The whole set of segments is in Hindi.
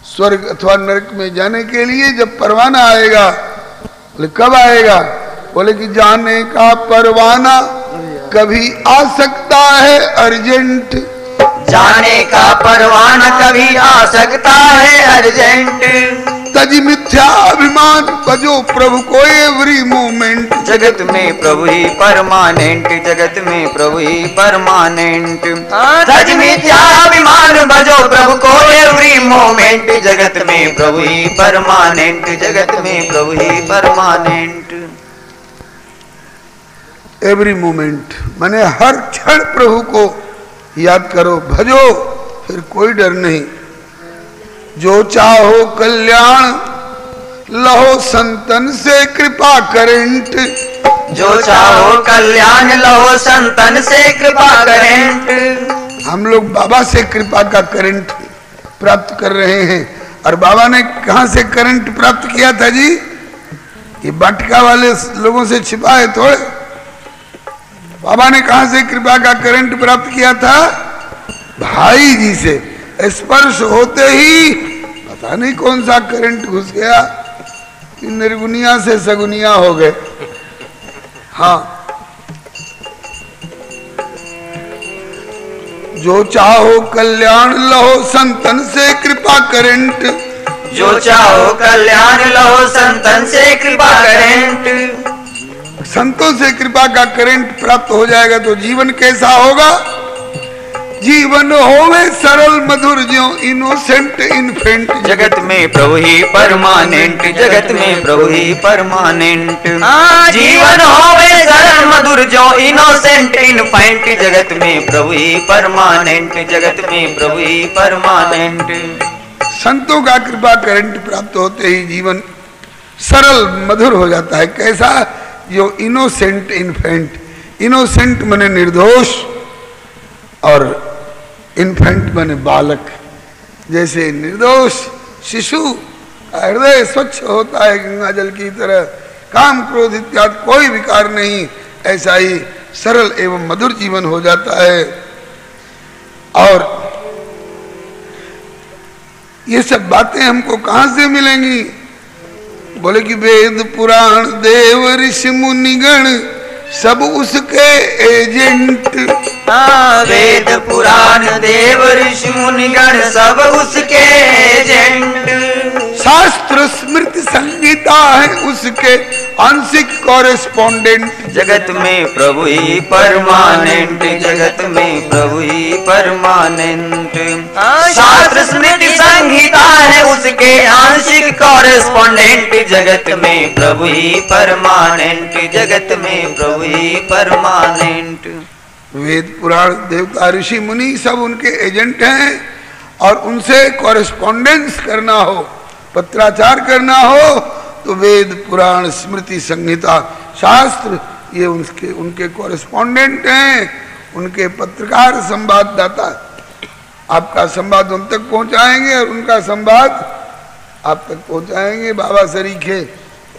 स्वर्ग अथवा नरक में जाने के लिए जब परवाना आएगा, बोले कब आएगा? बोले कि जाने का परवाना कभी आ सकता है अर्जेंट। जाने का परवाना कभी आ सकता है अर्जेंट। तज मिथ्या अभिमान बजो प्रभु को एवरी मोमेंट। जगत में प्रभु ही परमानेंट, जगत में प्रभु ही परमानेंट। तज मिथ्या अभिमान बजो प्रभु को एवरी मोमेंट। जगत में प्रभु ही परमानेंट, जगत में प्रभु ही परमानेंट। एवरी मोमेंट माने हर क्षण प्रभु को याद करो, भजो, फिर कोई डर नहीं। जो चाहो कल्याण लहो संतन से कृपा करेंट। जो चाहो कल्याण लहो संतन से कृपा करेंट। हम लोग बाबा से कृपा का करंट प्राप्त कर रहे हैं। और बाबा ने कहां से करंट प्राप्त किया था जी? ये बाटका वाले लोगों से छिपा है थोड़े। बाबा ने कहां से कृपा का करंट प्राप्त किया था? भाई जी से। स्पर्श होते ही पता नहीं कौन सा करंट घुस गया कि निर्गुनिया से सगुनिया हो गए। हाँ, जो चाहो कल्याण लहो संतन से कृपा करंट। जो चाहो कल्याण लहो संतन से कृपा करंट। संतों से कृपा का करंट प्राप्त हो जाएगा तो जीवन कैसा होगा? जीवन होवे सरल मधुर ज्यों इनोसेंट इन्फेंट। जगत में प्रभु ही परमानेंट, जगत में प्रभु ही परमानेंट। जीवन होवे सरल मधुर ज्यों इनोसेंट इन्फेंट। जगत में प्रभु ही परमानेंट, जगत में प्रभु ही परमानेंट। संतों का कृपा करंट प्राप्त होते ही जीवन सरल मधुर हो जाता है। कैसा? जो इनोसेंट इन्फेंट। इनोसेंट माने निर्दोष और इन्फेंट माने बालक। जैसे निर्दोष शिशु का हृदय स्वच्छ होता है गंगा जल की तरह, काम क्रोध इत्यादि कोई विकार नहीं, ऐसा ही सरल एवं मधुर जीवन हो जाता है। और ये सब बातें हमको कहां से मिलेंगी? बोले कि वेद पुराण देव ऋषि मुनिगण सब उसके एजेंट। वेद पुराण देव ऋषि मुनिगण सब उसके एजेंट। शास्त्र स्मृति संगीता है उसके आंशिक कॉरेस्पोंडेंट। जगत में प्रभु ही परमानेंट, जगत में प्रभु ही परमानेंट। शास्त्र स्मृति संगीता है उसके आंशिक कॉरेस्पोंडेंट। जगत में प्रभु ही परमानेंट, जगत में प्रभु ही परमानेंट। वेद पुराण देवता ऋषि मुनि सब उनके एजेंट हैं और उनसे कॉरेस्पोंडेंस करना हो, पत्राचार करना हो तो वेद पुराण स्मृति संहिता शास्त्र ये उनके कॉरेस्पोंडेंट हैं, उनके पत्रकार संवाददाता। आपका संवाद उन तक पहुंचाएंगे और उनका संवाद आप तक पहुंचाएंगे। बाबा सरीखे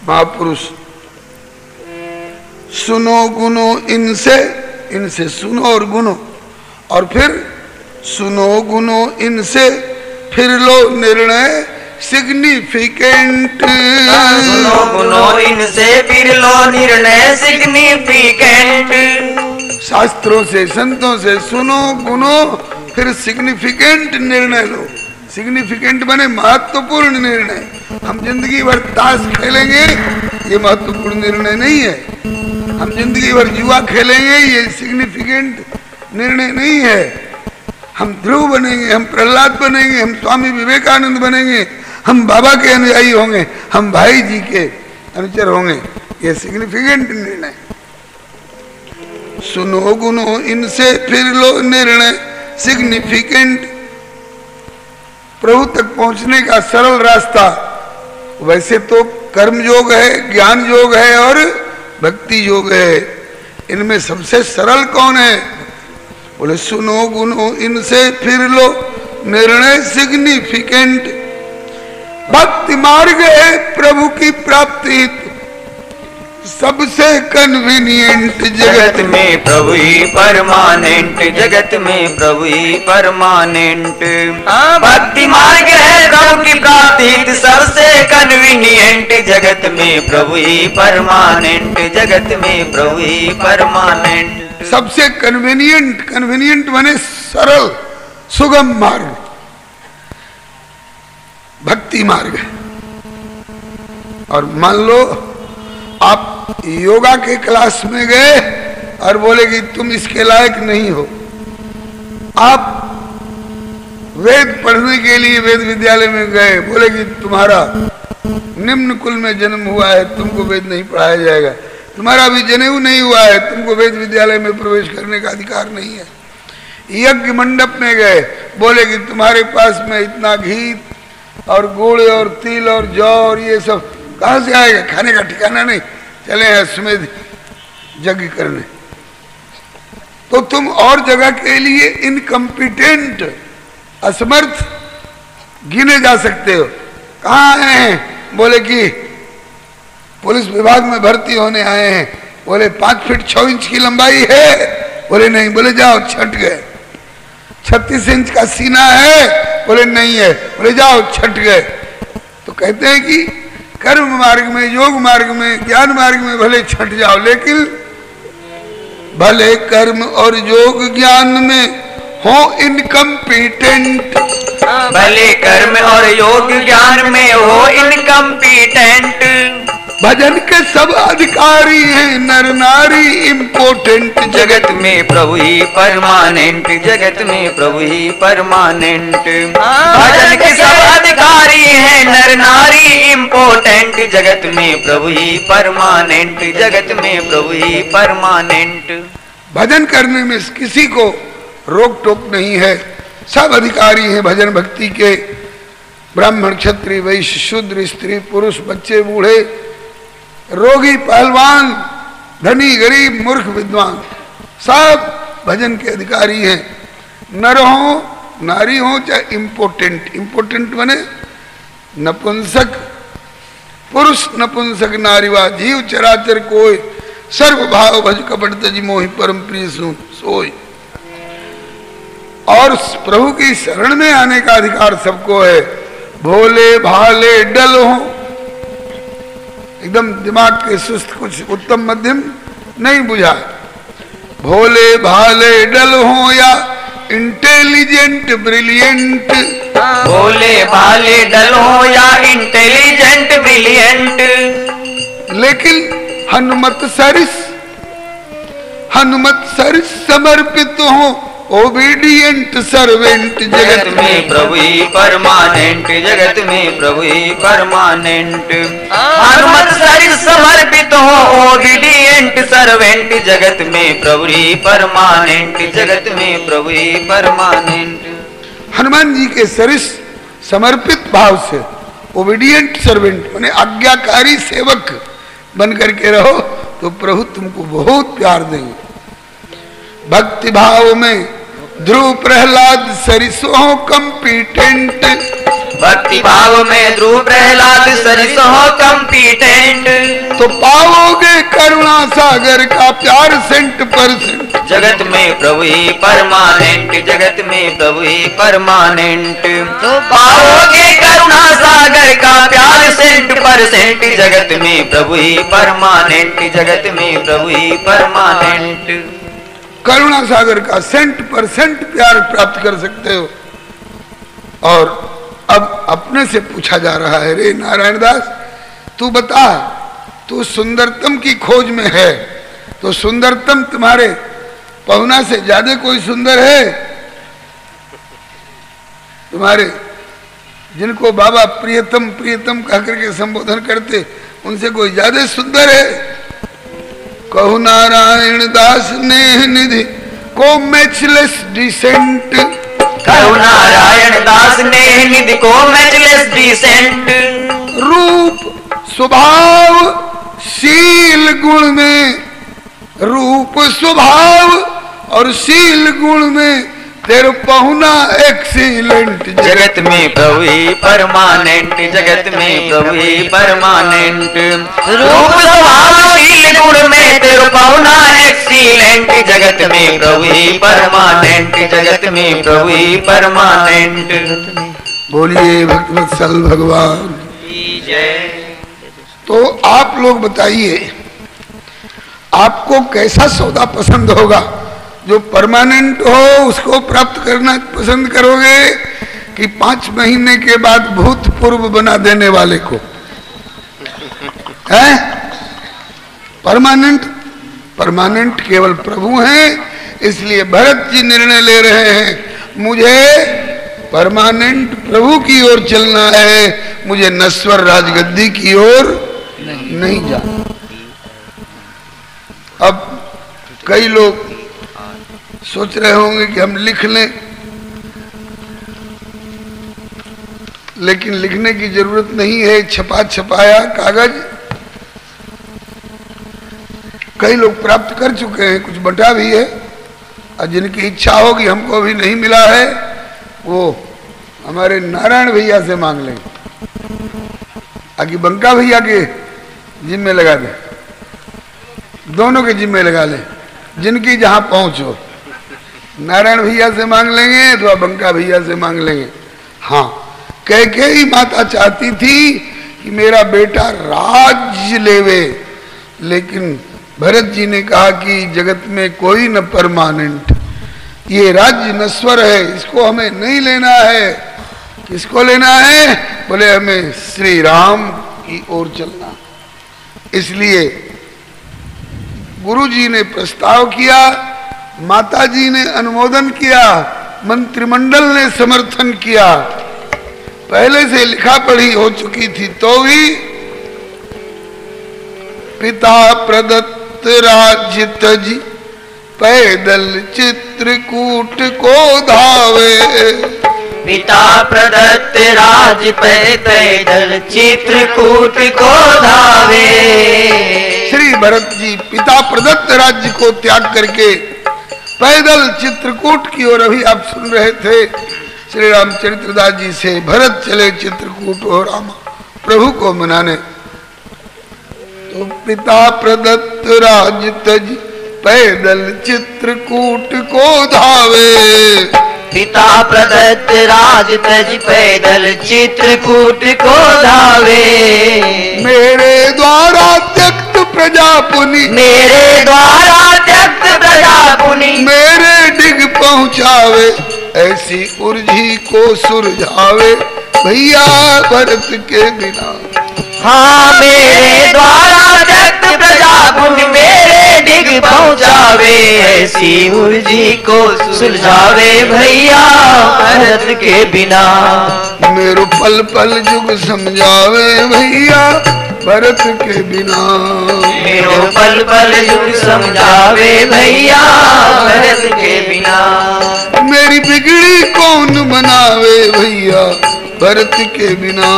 महापुरुष। सुनो गुनो इनसे, इनसे सुनो और गुनो, और फिर सुनो गुनो इनसे फिर लो निर्णय सिग्निफिकेंट। सुनो गुनो इनसे फिर लो निर्णय सिग्निफिकेंट। शास्त्रों से संतों से सुनो गुनो फिर सिग्निफिकेंट निर्णय लो। सिग्निफिकेंट बने महत्वपूर्ण निर्णय। हम जिंदगी भर ताश खेलेंगे ये महत्वपूर्ण निर्णय नहीं है। हम जिंदगी भर जुआ खेलेंगे ये सिग्निफिकेंट निर्णय नहीं है। हम ध्रुव बनेंगे, हम प्रहलाद बनेंगे, हम स्वामी विवेकानंद बनेंगे, हम बाबा के अनुयायी होंगे, हम भाई जी के अनुचर होंगे, ये सिग्निफिकेंट निर्णय। सुनो गुनो इनसे फिर लो निर्णय सिग्निफिकेंट। प्रभु तक पहुंचने का सरल रास्ता वैसे तो कर्म योग है, ज्ञान योग है और भक्ति योग है। इनमें सबसे सरल कौन है? बोले सुनो गुनो इनसे फिर लो निर्णय सिग्निफिकेंट। भक्ति मार्ग है प्रभु की प्राप्ति सबसे कन्वीनियंट। जगत में प्रभु ही परमानेंट, जगत में प्रभु ही परमानेंट। भक्ति मार्ग है प्रभु की कन्वीनियंट, जगत में प्रभु ही परमानेंट, जगत में प्रभु ही परमानेंट। सबसे कन्वीनियंट, कन्वीनियंट माने सरल सुगम मार्ग, भक्ति मार्ग। और मान लो आप योगा के क्लास में गए और बोले कि तुम इसके लायक नहीं हो। आप वेद पढ़ने के लिए वेद विद्यालय में गए, बोले कि तुम्हारा निम्न कुल में जन्म हुआ है, तुमको वेद नहीं पढ़ाया जाएगा। तुम्हारा अभी जनेऊ नहीं हुआ है, तुमको वेद विद्यालय में प्रवेश करने का अधिकार नहीं है। यज्ञ मंडप में गए, बोले कि तुम्हारे पास में इतना घी और गुड़ और तिल और जौ और ये सब कहां से आएगा, खाने का ठिकाना नहीं, चले हैं अश्वमेध यज्ञ करने। तो तुम और जगह के लिए इनकम्पिटेंट, असमर्थ गिने जा सकते हो। कहाँ आए हैं, बोले कि पुलिस विभाग में भर्ती होने आए हैं। बोले 5 फीट 6 इंच की लंबाई है, बोले नहीं, बोले जाओ छट गए। 36 इंच का सीना है, बोले नहीं है, बोले जाओ छट गए। तो कहते हैं कि कर्म मार्ग में, योग मार्ग में, ज्ञान मार्ग में भले छट जाओ, लेकिन भले कर्म और योग ज्ञान में हो इनकम्पिटेंट, भले कर्म और योग ज्ञान में हो इनकम्पिटेंट। भजन के सब अधिकारी हैं नर नारी इम्पोर्टेंट, जगत में प्रभु ही परमानेंट, जगत में प्रभु ही परमानेंट। भजन के सब अधिकारी हैं नर नारी इम्पोर्टेंट, जगत में प्रभु ही परमानेंट, जगत में प्रभु ही परमानेंट। भजन करने में किसी को रोक टोक नहीं है, सब अधिकारी हैं भजन भक्ति के। ब्राह्मण क्षत्रिय वैश्य शूद्र स्त्री पुरुष बच्चे बूढ़े रोगी पहलवान धनी गरीब मूर्ख विद्वान सब भजन के अधिकारी हैं। नर हो नारी हो चाहे इम्पोर्टेंट, इम्पोर्टेंट बने नपुंसक पुरुष नपुंसक नारीवा जीव चराचर कोई सर्व भाव भज कपट तज मोहि परम प्रिय सोई। और प्रभु की शरण में आने का अधिकार सबको है। भोले भाले डल हो, एकदम दिमाग के सुस्त कुछ उत्तम मध्यम नहीं बुझा। भोले भाले डल हो या इंटेलिजेंट ब्रिलियंट, भोले भाले डल हो या इंटेलिजेंट ब्रिलियंट। लेकिन हनुमत सरिस समर्पित हो ओबीडियंट सर्वेंट, जगत में प्रभु ही परमानेंट, जगत में प्रभु ही परमानेंट। हनुमत सरिस समर्पित हो ओबीडियंट सर्वेंट, जगत में प्रभु ही परमानेंट, जगत में प्रभु ही परमानेंट। हनुमान जी के सरिस समर्पित भाव से ओबीडियंट सर्वेंट माने आज्ञाकारी सेवक बन करके रहो तो प्रभु तुमको बहुत प्यार देंगे। भक्ति भाव में ध्रुव प्रहलाद सरिसो कम्पिटेंट, भक्ति भाव में ध्रुव प्रहलाद सरिसो कम्पिटेंट। तो पाओगे करुणा सागर का प्यार 100%, जगत में प्रभु ही परमानेंट, जगत में प्रभु ही परमानेंट। तो पाओगे करुणा सागर का प्यार 100%, जगत में प्रभु ही परमानेंट, जगत में प्रभु ही परमानेंट। करुणा सागर का 100% प्यार प्राप्त कर सकते हो। और अब अपने से पूछा जा रहा है, रे नारायण दास तू बता, तू सुंदरतम की खोज में है, तो सुंदरतम तुम्हारे पहुना से ज्यादा कोई सुंदर है? तुम्हारे जिनको बाबा प्रियतम प्रियतम कहकर के संबोधन करते उनसे कोई ज्यादा सुंदर है? कहु नारायण दास नेह निधि को मैचलेस डिसेंट, कहु नारायण दास नेह निधि को मैचलेस डिसेंट। रूप स्वभाव शील गुण में, रूप स्वभाव और शील गुण में तेरे पहुना एक्सीलेंट, जगत में प्रभु ही परमानेंट, जगत में प्रभु ही परमानेंट। रूप स्वभाव शील गुण में तेरे पहुना एक्सीलेंट, जगत में प्रभु ही परमानेंट, जगत में प्रभु ही परमानेंट। बोलिए भक्तवत्सल भगवान। जय। तो आप लोग बताइए, आपको कैसा सौदा पसंद होगा? जो परमानेंट हो उसको प्राप्त करना पसंद करोगे कि 5 महीने के बाद भूतपूर्व बना देने वाले को? है परमानेंट? परमानेंट केवल प्रभु हैं। इसलिए भरत जी निर्णय ले रहे हैं, मुझे परमानेंट प्रभु की ओर चलना है, मुझे नश्वर राजगद्दी की ओर नहीं जाना। अब कई लोग सोच रहे होंगे कि हम लिख लें, लेकिन लिखने की जरूरत नहीं है। छपा छपाया कागज कई लोग प्राप्त कर चुके हैं, कुछ बंटा भी है, और जिनकी इच्छा होगी हमको अभी नहीं मिला है, वो हमारे नारायण भैया से मांग लेंगे, आगे बंका भैया के जिम्मे लगा दे, दोनों के जिम्मे लगा ले, जिनकी जहां पहुंच हो। नारायण भैया से मांग लेंगे अथवा बंका भैया से मांग लेंगे। हाँ, कैकेयी माता चाहती थी कि मेरा बेटा राज्य लेवे, लेकिन भरत जी ने कहा कि जगत में कोई न परमानेंट, ये राज्य नश्वर है, इसको हमें नहीं लेना है। किसको लेना है? बोले हमें श्री राम की ओर चलना। इसलिए गुरु जी ने प्रस्ताव किया, माता जी ने अनुमोदन किया, मंत्रिमंडल ने समर्थन किया। पहले से लिखा पढ़ी हो चुकी थी तो भी पिता प्रदत्त राज्य तजी पैदल चित्रकूट को धावे। पिता प्रदत्त राज्य पैदल चित्रकूट को धावे। श्री भरत जी पिता प्रदत्त राज्य को त्याग करके पैदल चित्रकूट की ओर, अभी आप सुन रहे थे श्री रामचरित्रदास जी से, भरत चले चित्रकूट और रामा प्रभु को मनाने। तो पिता प्रदत्त राज्य तज पैदल चित्रकूट को धावे। पिता प्रदत्त राज तज पैदल चित्रकूट को धावे। मेरे द्वारा त्यक्त प्रजा पुनि, मेरे द्वारा त्यक्त प्रजा पुनि, मेरे डिग पहुँचावे, ऐसी उर्जी को सुरझावे भैया भरत के बिना। हाँ, मेरे द्वारा त्यक्त प्रजा पुनि, मेरे डिग पहुँचावे, ऐसी उर्जी को सुलझावे भैया भरत के बिना। मेरो पल पल जुग समझावे भैया भरत के बिना। मेरो पल पल युग समझावे भैया भरत के बिना। मेरी बिगड़ी कौन बनावे भैया भरत के बिना।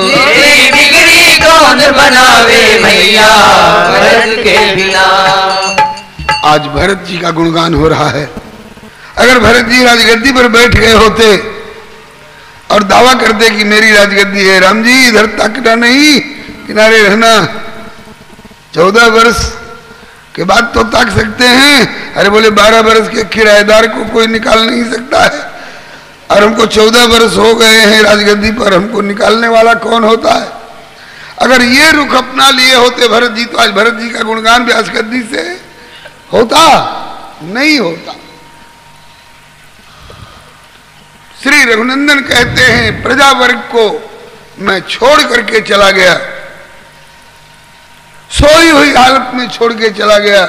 मेरी बिगड़ी कौन बनावे भैया भरत के बिना। आज भरत जी का गुणगान हो रहा है। अगर भरत जी राजगद्दी पर बैठ गए होते और दावा करते कि मेरी राजगद्दी है, राम जी इधर ताकना नहीं, किनारे रहना, 14 वर्ष के बाद तो ताक सकते हैं। अरे बोले 12 वर्ष के किराएदार को कोई निकाल नहीं सकता है, और हमको 14 वर्ष हो गए हैं राजगद्दी पर, हमको निकालने वाला कौन होता है? अगर ये रुख अपना लिए होते भरत जी, तो आज भरत जी का गुणगान व्यास गद्दी से होता नहीं होता। श्री रघुनंदन कहते हैं, प्रजा वर्ग को मैं छोड़ करके चला गया, सोई हुई हालत में छोड़ के चला गया।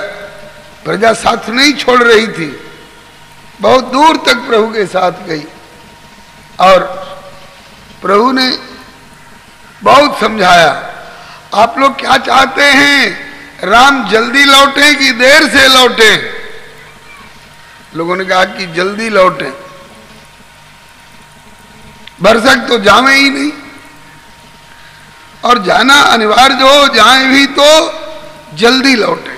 प्रजा साथ नहीं छोड़ रही थी, बहुत दूर तक प्रभु के साथ गई, और प्रभु ने बहुत समझाया। आप लोग क्या चाहते हैं, राम जल्दी लौटे कि देर से लौटे? लोगों ने कहा कि जल्दी लौटे, बरसक तो जावे ही नहीं, और जाना अनिवार्य हो, जाए भी तो जल्दी लौटे।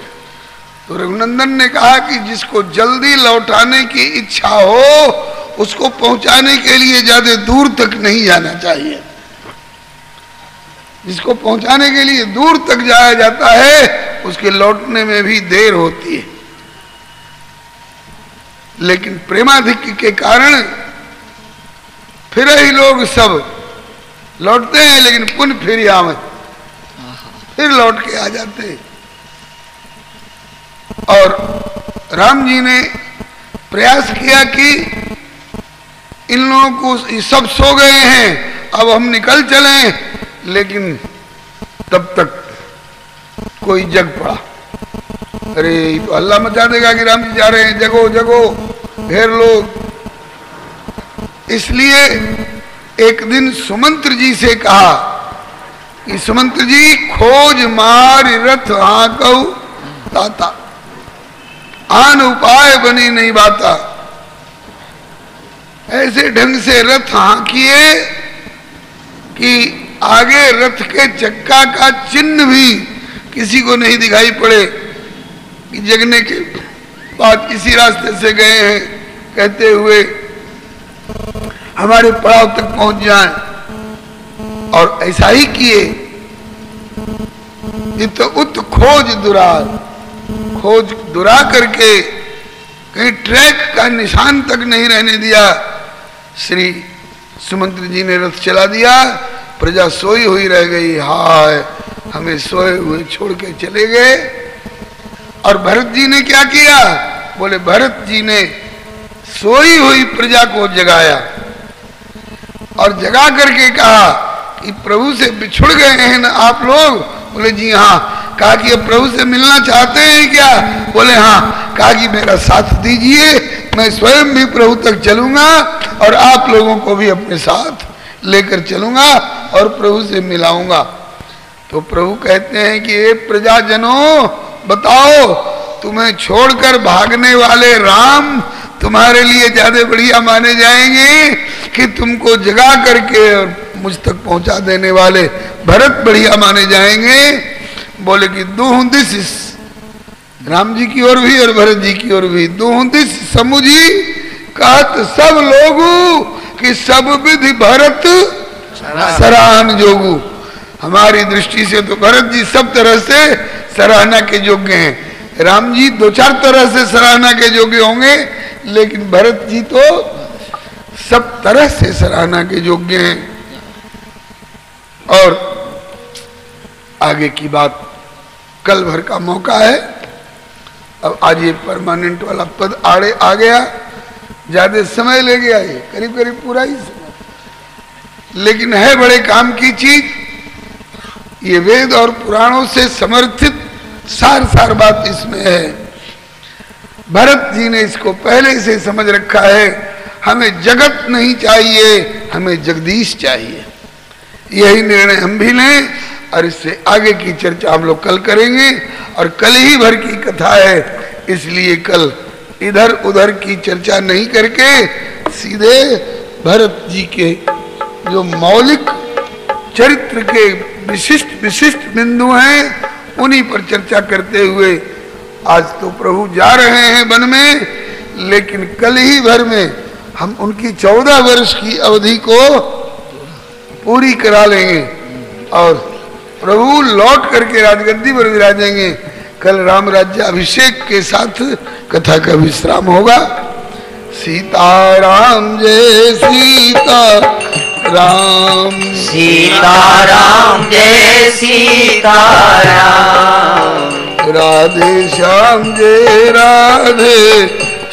तो रघुनंदन ने कहा कि जिसको जल्दी लौटाने की इच्छा हो, उसको पहुंचाने के लिए ज्यादा दूर तक नहीं जाना चाहिए। जिसको पहुंचाने के लिए दूर तक जाया जाता है, उसके लौटने में भी देर होती है। लेकिन प्रेमाधिक्य के कारण फिर ही लोग सब लौटते हैं लेकिन पुनः फिर आवे, फिर लौट के आ जाते हैं। और राम जी ने प्रयास किया कि इन लोगों को, ये सब सो गए हैं, अब हम निकल चलें, लेकिन तब तक कोई जग पड़ा। अरे तो अल्लाह मचा देगा कि राम जी जा रहे हैं, जगो जगो, ढेर लोग। इसलिए एक दिन सुमंत्र जी से कहा कि सुमंत्र जी, खोज मार रथ हाँकऊ ताता, आन उपाय बनी नहीं बाता। ऐसे ढंग से रथ हाँकिए कि आगे रथ के चक्का का चिन्ह भी किसी को नहीं दिखाई पड़े कि जगने के बाद किसी रास्ते से गए हैं, कहते हुए हमारे पड़ाव तक पहुंच जाएं। और ऐसा ही किए। इत उत खोज दुरार, खोज दुरा करके कहीं ट्रैक का निशान तक नहीं रहने दिया। श्री सुमंत्र जी ने रथ चला दिया, प्रजा सोई हुई रह गई। हाय, हमें सोए हुए छोड़ के चले गए। और भरत जी ने क्या किया? बोले भरत जी ने सोई हुई प्रजा को जगाया और जगा करके कहा कि प्रभु से बिछुड़ गए हैं ना आप लोग? बोले जी हाँ। कहा कि अब प्रभु से मिलना चाहते हैं क्या? बोले हाँ। कहा कि मेरा साथ दीजिए, मैं स्वयं भी प्रभु तक चलूंगा और आप लोगों को भी अपने साथ लेकर चलूंगा और प्रभु से मिलाऊंगा। तो प्रभु कहते हैं कि ये प्रजाजनों, बताओ, तुम्हें छोड़कर भागने वाले राम तुम्हारे लिए ज्यादा बढ़िया माने जाएंगे कि तुमको जगा करके और मुझ तक पहुंचा देने वाले भरत बढ़िया माने जाएंगे? बोले कि दूह दिस, राम जी की ओर भी और भरत जी की ओर भी, दूह दिस समुझी कहत सब लोगू कि सब विधि भरत सराहन जोगू। हमारी दृष्टि से तो भरत जी सब तरह से सराहना के योग्य हैं। राम जी दो चार तरह से सराहना के योग्य होंगे, लेकिन भरत जी तो सब तरह से सराहना के योग्य हैं। और आगे की बात कल भर का मौका है। अब आज ये परमानेंट वाला पद आड़े आ गया, ज्यादा समय ले गया, ये करीब करीब पूरा ही समय, लेकिन है बड़े काम की चीज। ये वेद और पुराणों से समर्थित सार सार बात इसमें है। भरत जी ने इसको पहले से समझ रखा है। हमें जगत नहीं चाहिए, हमें जगदीश चाहिए। यही निर्णय हम भी लें और इससे आगे की चर्चा हम लोग कल करेंगे। और कल ही भर की कथा है, इसलिए कल इधर उधर की चर्चा नहीं करके सीधे भरत जी के जो मौलिक चरित्र के विशिष्ट विशिष्ट बिंदु हैं उन्हीं पर चर्चा करते हुए आज तो प्रभु जा रहे हैं वन में, लेकिन कल ही भर में हम उनकी 14 वर्ष की अवधि को पूरी करा लेंगे और प्रभु लौट करके राजगद्दी पर विराजेंगे। कल राम राज्य अभिषेक के साथ कथा का विश्राम होगा। सीताराम जय सीता राम, सीताराम जय सीताराम, राधे श्याम जय राधे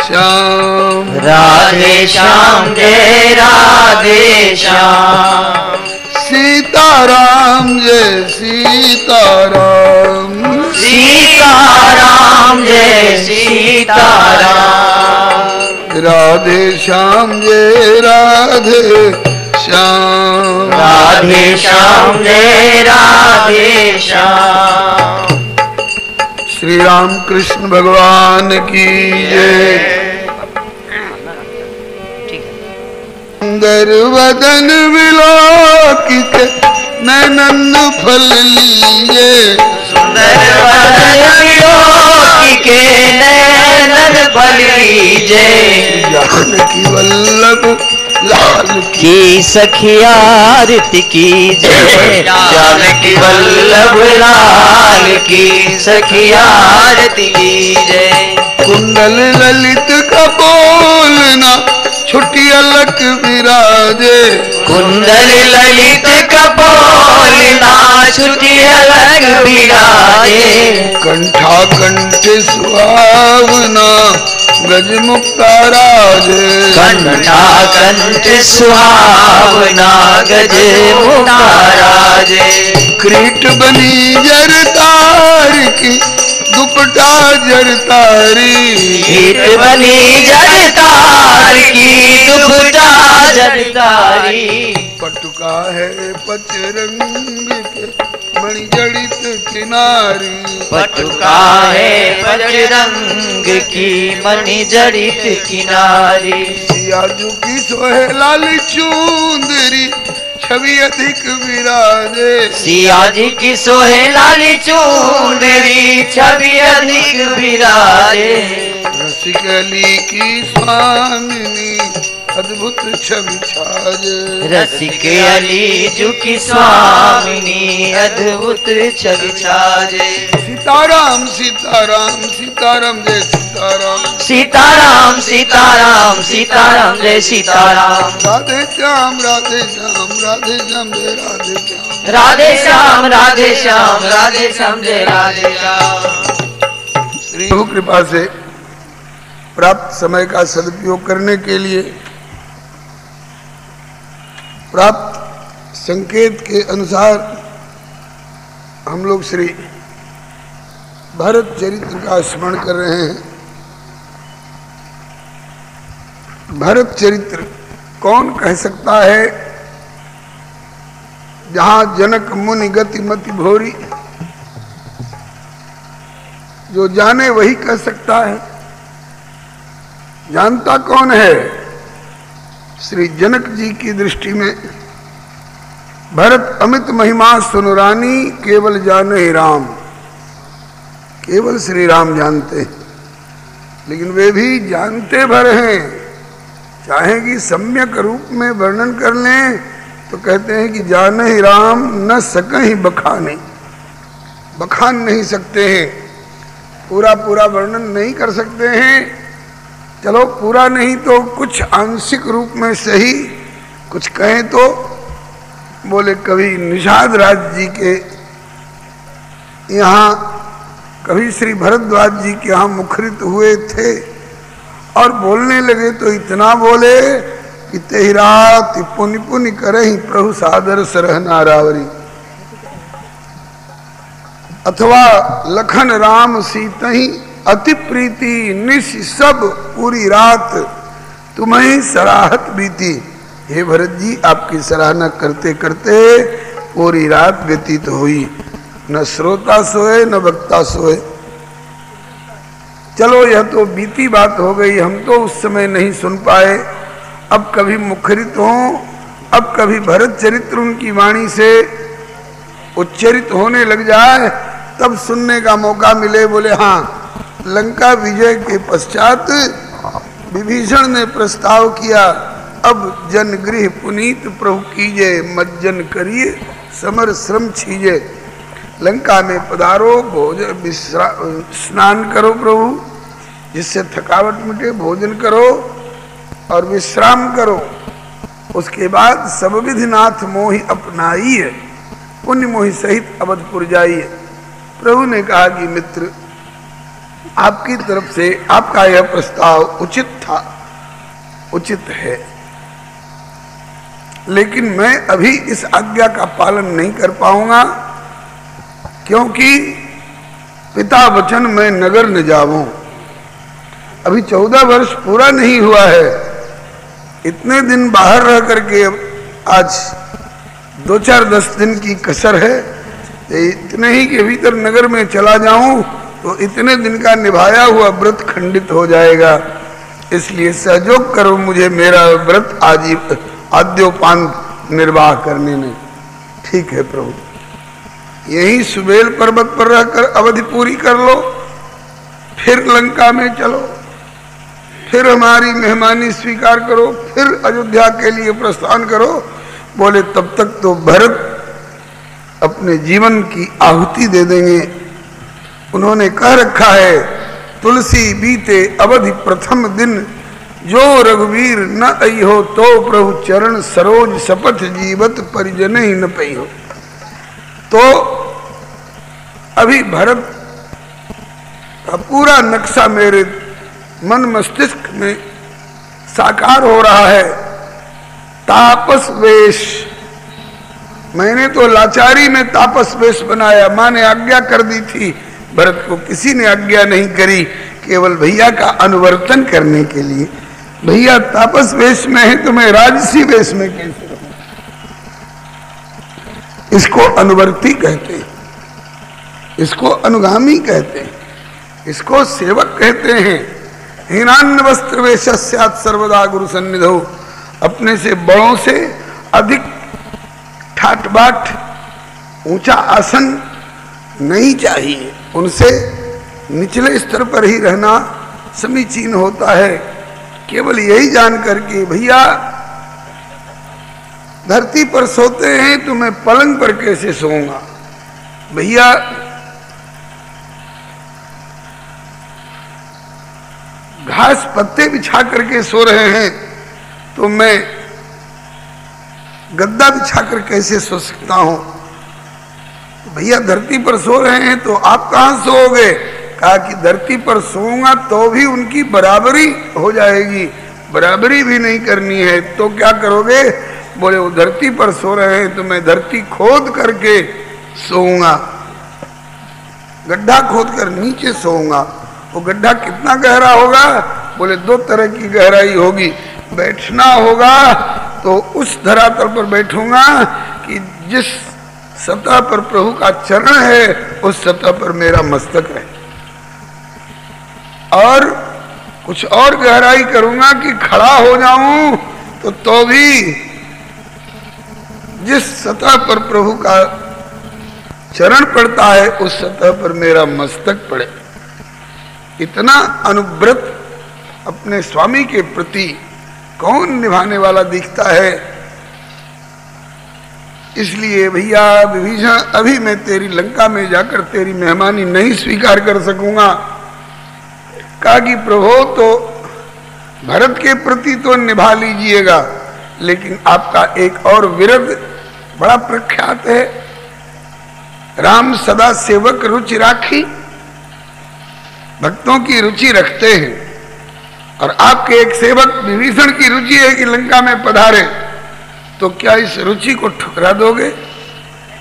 श्याम, राधे श्याम जय राधे श्याम, सीताराम जय सीताराम, सीताराम जय सीताराम, राधे श्याम जय राधे श्याम, राधे श्याम जय राधे श्याम। श्री राम कृष्ण भगवान की जय। सुंदर वदन विलोकित नैनन फल लिए, सुंदर वदन विलोकित नैनन फल लीजे, जानकी वल्लभ लाल की सखिया आरती की जय, जानकी वल्लभ लाल की सखिया आरती की जय। कुंडल ललित का बोलना छुटी अलग विराजे, कुंडल ललित कपोल नाछुटी अलग विराजे, कंठा कंठ सुहावना गज मुक्ता राजे, कंठा कंठ सुहावना गज मुक्ता राजे, क्रीट बनी जरतार की दुपटा जरतारी, क्रीट बनी जरतार की दुपटा जरतारी, पटुका है पचरंग के मणि जड़ित किनारी, पटुका है पचरंग की मणि जड़ित किनारी, सियाजू की सोहे लाल चूंदरी छवि अधिक विराजे, सियाजी की सोहे लाली चूंदरी छवि अधिक विराजे, रसिकली की स्वामिनी अद्भुत छवि छाजे, रसिक अली जुकी स्वामिनी अद्भुत छवि छाजे, सीताराम सीताराम सीताराम जय सीताराम, सीताराम सीताराम सीताराम जय सीताराम, राधे श्याम राधे श्याम राधे श्याम जय राधे श्याम, राधे श्याम राधे श्याम राधे श्याम जय राधे श्याम। श्री प्रभु कृपा से प्राप्त समय का सदुपयोग करने के लिए प्राप्त संकेत के अनुसार हम लोग श्री भरत चरित्र का स्मरण कर रहे हैं। भरत चरित्र कौन कह सकता है, जहां जनक मुनि गति मति भोरी, जो जाने वही कह सकता है। जानता कौन है? श्री जनक जी की दृष्टि में भरत अमित महिमा सुनुरानी, केवल जाने राम। केवल श्री राम जानते हैं, लेकिन वे भी जानते भर हैं। चाहे कि सम्यक रूप में वर्णन कर लें तो कहते हैं कि जाने ही राम न सकहीं बखाने, बखान नहीं सकते हैं, पूरा पूरा वर्णन नहीं कर सकते हैं। चलो पूरा नहीं तो कुछ आंशिक रूप में सही कुछ कहें तो बोले कभी निषाद राज जी के यहाँ, कभी श्री भरद्वाज जी के यहाँ मुखरित हुए थे और बोलने लगे तो इतना बोले कि तेहि रात पुनि पुनि करहि प्रभु सादर सरह नारावरी, अथवा लखन राम सीतहि अति प्रीति निश सब पूरी रात तुम्हें सराहत बीती। हे भरत जी, आपकी सराहना करते करते पूरी रात व्यतीत हुई, न श्रोता सोए न वक्ता सोए। चलो यह तो बीती बात हो गई, हम तो उस समय नहीं सुन पाए। अब कभी मुखरित हों, अब कभी भरत चरित्र उनकी वाणी से उच्चरित होने लग जाए तब सुनने का मौका मिले। बोले हाँ, लंका विजय के पश्चात विभीषण ने प्रस्ताव किया, अब जन गृह पुनीत प्रभु कीजे, मज्जन करिए समर श्रम छीजे। लंका में पधारो, भोजन स्नान करो प्रभु, जिससे थकावट मिटे, भोजन करो और विश्राम करो। उसके बाद सब विधिनाथ मोहि अपनाइए, पुण्य मोहि सहित अवधपुर जाइए। प्रभु ने कहा कि मित्र, आपकी तरफ से आपका यह प्रस्ताव उचित था, उचित है, लेकिन मैं अभी इस आज्ञा का पालन नहीं कर पाऊंगा, क्योंकि पिता वचन मैं नगर न जाऊं। अभी 14 वर्ष पूरा नहीं हुआ है, इतने दिन बाहर रह करके आज 2-4-10 दिन की कसर है। इतने ही के भीतर नगर में चला जाऊं तो इतने दिन का निभाया हुआ व्रत खंडित हो जाएगा। इसलिए सहयोग करो मुझे मेरा व्रत आद्योपांत निर्वाह करने में। ठीक है प्रभु, यही सुबेल पर्वत पर रहकर अवधि पूरी कर लो, फिर लंका में चलो, फिर हमारी मेहमानी स्वीकार करो, फिर अयोध्या के लिए प्रस्थान करो। बोले तब तक तो भरत अपने जीवन की आहुति दे देंगे। उन्होंने कह रखा है, तुलसी बीते अवधि प्रथम दिन, जो रघुवीर न आई हो तो प्रभु चरण सरोज शपथ जीवत परिजन ही न पई हो। तो अभी भरत का पूरा नक्शा मेरे मन मस्तिष्क में साकार हो रहा है। तापस वेश, मैंने तो लाचारी में तापस वेश बनाया, माँ ने आज्ञा कर दी थी, भरत को किसी ने आज्ञा नहीं करी, केवल भैया का अनुवर्तन करने के लिए। भैया तापस वेश में है तो मैं राजसी वेश में कैसे रहूं? इसको अनुवर्ती कहते हैं, इसको अनुगामी कहते हैं, इसको सेवक कहते हैं। हीनान्न वस्त्र वेशस्यात् सर्वदा गुरु सन्निधौ, अपने से बड़ों से अधिक ठाट बाट ऊंचा आसन नहीं चाहिए, उनसे निचले स्तर पर ही रहना समीचीन होता है। केवल यही जानकर के भैया धरती पर सोते हैं तो मैं पलंग पर कैसे सोऊंगा, भैया घास पत्ते बिछा करके सो रहे हैं तो मैं गद्दा बिछाकर कैसे सो सकता हूं? भैया धरती पर सो रहे हैं तो आप कहां सोओगे? कहा कि धरती पर सोऊंगा तो भी उनकी बराबरी हो जाएगी, बराबरी भी नहीं करनी है तो क्या करोगे? बोले वो धरती पर सो रहे हैं तो मैं धरती खोद करके सोऊंगा, गड्ढा खोद कर नीचे सोऊंगा। वो गड्ढा कितना गहरा होगा? बोले 2 तरह की गहराई होगी। बैठना होगा तो उस धरातल पर बैठूंगा कि जिस सतह पर प्रभु का चरण है उस सतह पर मेरा मस्तक है, और कुछ और गहराई करूंगा कि खड़ा हो जाऊं तो भी जिस सतह पर प्रभु का चरण पड़ता है उस सतह पर मेरा मस्तक पड़े। इतना अनुव्रत अपने स्वामी के प्रति कौन निभाने वाला दिखता है? इसलिए भैया विभीषण, अभी मैं तेरी लंका में जाकर तेरी मेहमानी नहीं स्वीकार कर सकूंगा। कहा कि प्रभु तो भरत के प्रति तो निभा लीजिएगा, लेकिन आपका एक और विरध बड़ा प्रख्यात है, राम सदा सेवक रुचि राखी, भक्तों की रुचि रखते हैं। और आपके एक सेवक विभीषण की रुचि है कि लंका में पधारे, तो क्या इस रुचि को ठुकरा दोगे?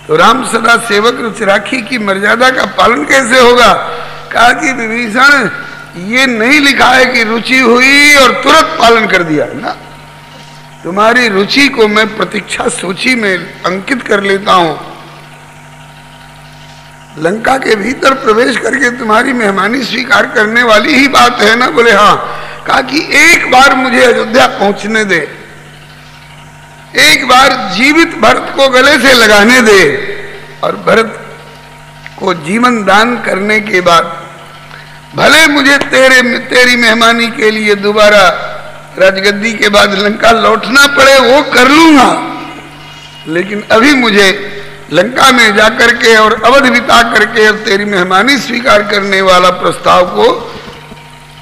तो राम सदा सेवक रुचि राखी की मर्यादा का पालन कैसे होगा? कहा कि विभीषण ये नहीं लिखा है कि रुचि हुई और तुरंत पालन कर दिया ना, तुम्हारी रुचि को मैं प्रतीक्षा सूची में अंकित कर लेता हूं। लंका के भीतर प्रवेश करके तुम्हारी मेहमानी स्वीकार करने वाली ही बात है ना? बोले हाँ। कहा कि एक बार मुझे अयोध्या पहुंचने दे, एक बार जीवित भरत को गले से लगाने दे, और भरत को जीवन दान करने के बाद भले मुझे तेरी मेहमानी के लिए दोबारा राजगद्दी के बाद लंका लौटना पड़े, वो कर लूंगा, लेकिन अभी मुझे लंका में जाकर के और अवधि बिता करके और तेरी मेहमानी स्वीकार करने वाला प्रस्ताव को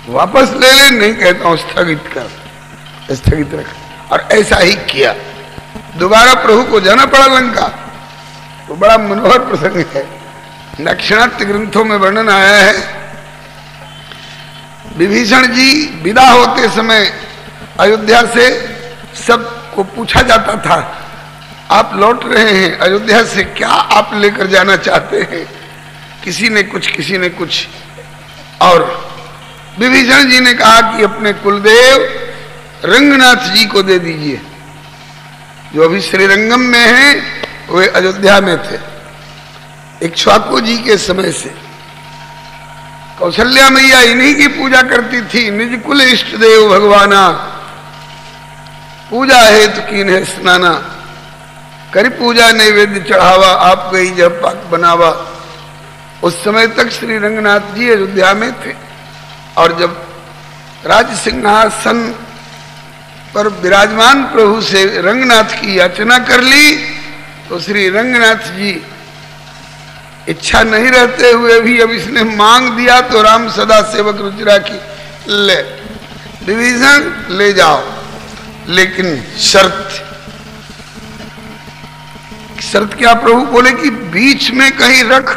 वापस ले ले, नहीं कहता हूं स्थगित कर, स्थगित रख। और ऐसा ही किया, दोबारा प्रभु को जाना पड़ा लंका। तो बड़ा मनोहर प्रसंग है, दाक्षिणात्य ग्रंथों में वर्णन आया है। विभीषण जी विदा होते समय अयोध्या से सबको पूछा जाता था, आप लौट रहे हैं अयोध्या से, क्या आप लेकर जाना चाहते हैं? किसी ने कुछ, किसी ने कुछ। और विभीषण जी ने कहा कि अपने कुलदेव रंगनाथ जी को दे दीजिए, जो अभी श्रीरंगम में है, वे अयोध्या में थे इक्ष्वाकु जी के समय से। कौशल्या मैया इन्हीं की पूजा करती थी, निज कुल इष्ट देव भगवाना, पूजा हेतु कीन है स्नाना, करी पूजा नैवेद्य चढ़ावा, आप गई जब पाक बनावा। उस समय तक श्री रंगनाथ जी अयोध्या में थे, और जब राज सिंहासन पर विराजमान प्रभु से रंगनाथ की याचना कर ली, तो श्री रंगनाथ जी इच्छा नहीं रहते हुए भी अब इसने मांग दिया, तो राम सदा सेवक रुचि राखी, ले डिवीजन ले जाओ, लेकिन शर्त क्या प्रभु बोले कि बीच में कहीं रख